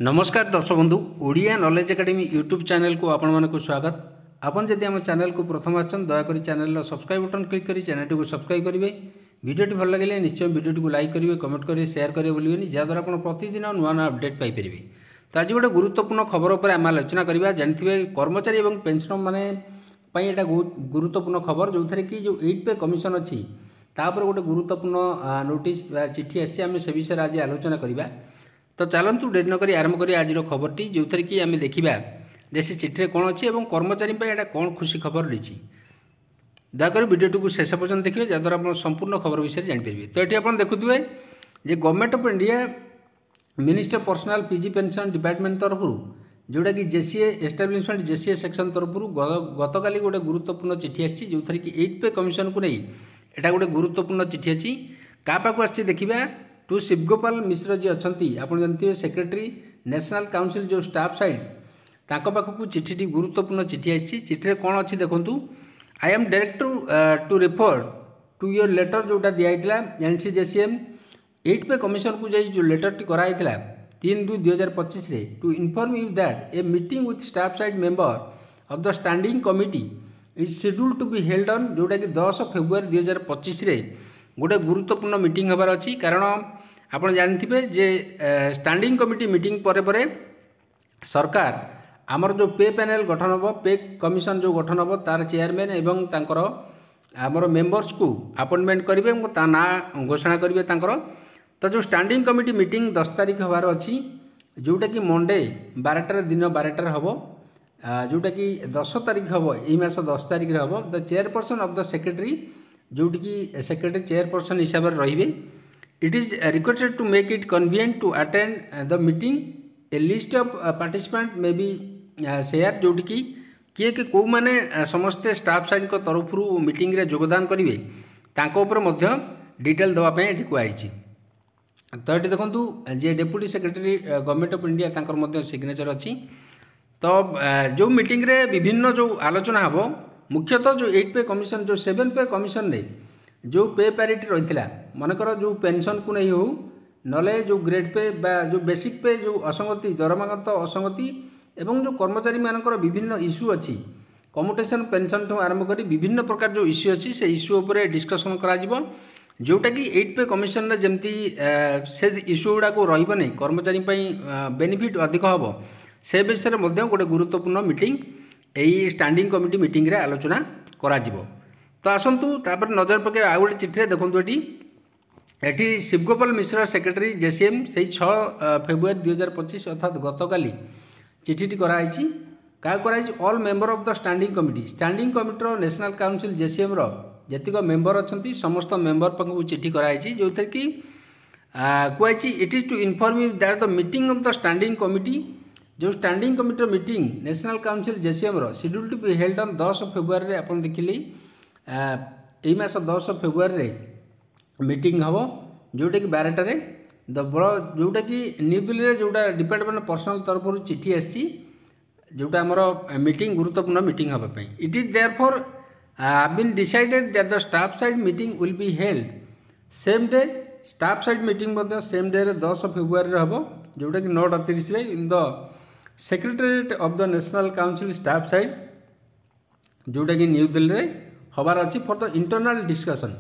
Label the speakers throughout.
Speaker 1: नमस्कार दर्शक बंधु Odia knowledge academy YouTube channel को आपण मानक स्वागत। आपन जदि आम चैनल को प्रथम आछन दयाकोरी चैनल सब्सक्राइब बटन क्लिक करी चैनल को सब्सक्राइब करेंगे। वीडियोटी भल लगे निश्चय वीडियो को लाइक करेंगे, कमेंट करेंगे, शेयर करेंगे बोलिए जहाँद्वारा आप प्रतिदिन नुआ नुआ अपडेट पाइपर। तो आज गोटे गुरुत्वपूर्ण खबर पर आम आलोचना करवा। जानते कर्मचारी और पेंशन मैंने यहाँ गुरुत्वपूर्ण खबर जो थे कि जो 8 पे कमिशन अच्छी तापर गोटे गुरुत्वपूर्ण नोटिस चिठी आम से विषय आज आलोचना करवा। तो चलतु डेरी नक आरंभ करें आज खबरटी जो थे कि आम देखा जे से चिठी कौन अच्छी और कर्मचारी यहाँ कौन खुशी खबर रही। दयाकोरी वीडियो को शेष पर्यटन देखिए जहाँद्वारा आप संपूर्ण खबर विषय जानीपर। तो ये आप देखुए जे government of India minister personnel PG pension department तरफ जोटा कि जेसीए एस्टाब्लिशमेंट जेसीए सेक्शन तरफ गतकाली गोटे गुरुत्वपूर्ण चिठी आसी जो थे कि 8 पे कमिशन को नहीं यहाँ गोटे गुरुत्वपूर्ण चिठी अच्छी क्या पाक आसी देखा टू शिवगोपाल मिश्र जी अच्छा आप जानते सेक्रेटरी नेशनल काउंसिल जो स्टाफ साइड ताको पाखक चिठी गुरुत्वपूर्ण चिठी आई। चिठी कौन अच्छी देखूँ I am director to refer to your letter जोटा दिखाई एनसीजेसीएम 8 पे कमिशन को जाई जो लेटर टी कराई 3/2/2025 to inform you that a meeting with staff side member of the standing committee is scheduled to be held on जोटा कि 10 फेब्रुआरी 2025 गोटे गुरुत्वपूर्ण मीटिंग हबार अच्छी। कारण आपड़ जानते जे स्टैंडिंग कमिटी मीटिंग परे सरकार आमर जो पे पैनल गठन हम पे कमिशन जो गठन हम तार चेयरमैन एवं तांकर आमर मेंबर्स को अपॉइंटमेंट करेंगे ता ना घोषणा करेंगे। तो जो स्टैंडिंग कमिटी मीटिंग 10 तारीख हबार अच्छी जोटा कि मंडे 12 दिन 12 हम जोटा कि 10 तारीख हम यही मास 10 तारीख हम the chairperson of the secretary जोटी कि सेक्रेटरी चेयरपर्सन हिसाब से रे। It is requested to make it convenient to attend the meeting a list of participant may be share जोटी कि किए कि कौ मैंने समस्ते स्टाफ साइड को तरफ मीटिंग रे योगदान करेंगे डिटेल देवाई ये कहुई। तो ये देखूँ जे deputy secretary government of India तांकर सिग्नेचर अच्छी। तो जो मीटिंग रे विभिन्न जो आलोचना हम मुख्यतः जो 8 पे कमिशन जो 7 पे कमिशन ने जो पे पैरिटी रही मनकर जो पेंशन को नहीं हो नले जो ग्रेड पे जो बेसिक पे जो असंगति दरमागत असंगति एवं जो कर्मचारी मानकर विभिन्न इश्यू अच्छी कम्यूटेशन पेंशन ठूँ आरंभ कर विभिन्न प्रकार जो इश्यू अच्छी से इश्यू उपर डिस्कसन करा जोटा कि 8 पे कमिशन जमती से इश्यू गुड़ा को रही कर्मचारी बेनिफिट अधिक हम से विषय में गोटे गुरुत्वपूर्ण मीटिंग यही स्टैंडिंग कमिटी मीटिंग रे आलोचना करा जिवो। तो आसतु तापर नजर पके आ गोटे चिठी देखूँ ये शिवगोपाल मिश्र सेक्रेटरी जेसीएम से 6 फेब्रुआरी 2025 अर्थात गतकाली चिठीटी कराई क्या कराई all member of the standing committee national council JCM जीतक मेंबर अच्छा समस्त मेंबर पाखक चिठी कराई जो थे कि कहुई it is to inform you that the meeting of the standing committee जो standing committee meeting national council JCM schedule to be held on 10 February आप देखिली यही मास 10 फेब्रुआरी मीटिंग हम जोटा कि 12 जोटा कि न्यू दिल्ली जोटा डिपार्टमेंट पर्सनल तरफ चिठी आसी जोटा आमर मीटिंग गुरुत्वपूर्ण मीटिंग हाँपाई। It is there for been decided that the staff side meeting will be held same day staff side meeting same day 10 February हम जोटा कि 9:30 in the secretariat of the national council staff side जोटा कि new Delhi रे हबार अच्छी for the internal discussion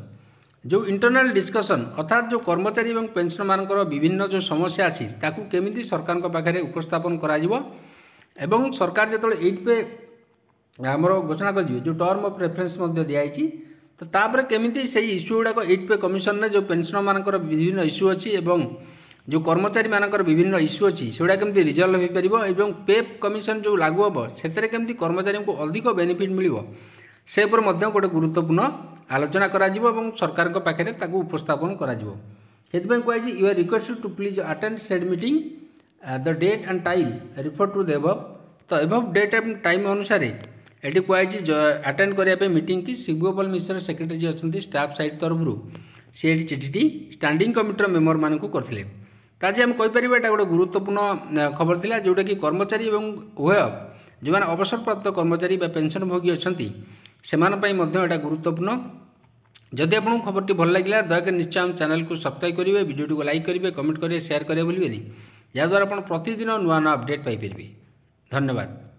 Speaker 1: जो internal discussion अर्थात जो कर्मचारी और पेंशन मानकर विभिन्न जो समस्या अच्छी ताकू केमिति सरकार पाखे उपस्थापन करा सरकार जो 8 पे आमर घोषणा कर जो टर्म ऑफ रेफरेंस दिखाई तो तापर केमिति से इश्यू गुड़ाक 8 पे कमिशन जो पेंशन मानकर विभिन्न इश्यू अच्छी जो कर्मचारी मानकर विभिन्न इश्यू अच्छी से केमती रिजल्व हो पार पे कमिशन जो लागू हम से केमती कर्मचारी को अधिक बेनिफिट मिल से गोटे गुरुत्वपूर्ण आलोचना करा सरकार पाखे उपस्थापन करा कहुई you are requested to please attend said meeting the date and time refer to the above. तो एबव डेट एंड टाइम अनुसार ये कहुई अटेंड करने मीटिंग की शिवगोपाल मिश्र सेक्रेटरी जी अच्छा स्टाफ साइड तरफ सी चिठी स्टैंडिंग कमिटी मेंबर मान करते। तो आज आम कहीपर यहाँ गोटे गुरुत्वपूर्ण खबर था जोटा कि कर्मचारी और उभय जो मैंने अवसरप्राप्त कर्मचारी पेंशनभोगी अच्छा से गुरुत्वपूर्ण। जदि आपको खबर भल लगे दयाकोरी निश्चय आम चैनल को सब्सक्राइब करेंगे, वीडियो को लाइक करेंगे, कमेंट करेंगे, शेयर करेंगे भूलें। ଯାହାଦ୍ୱାରା ଆପଣ ପ୍ରତିଦିନ ନୂଆ ନୂଆ ଅପଡ଼େଟ୍ ପାଇପାରିବେ। ଧନ୍ୟବାଦ।